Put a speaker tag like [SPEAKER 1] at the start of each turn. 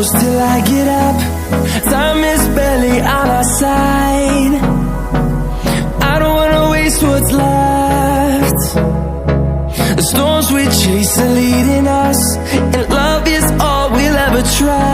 [SPEAKER 1] close till I get up. Time is barely on our side. I don't wanna waste what's left. The storms we chase are leading us, and love is all we'll ever try.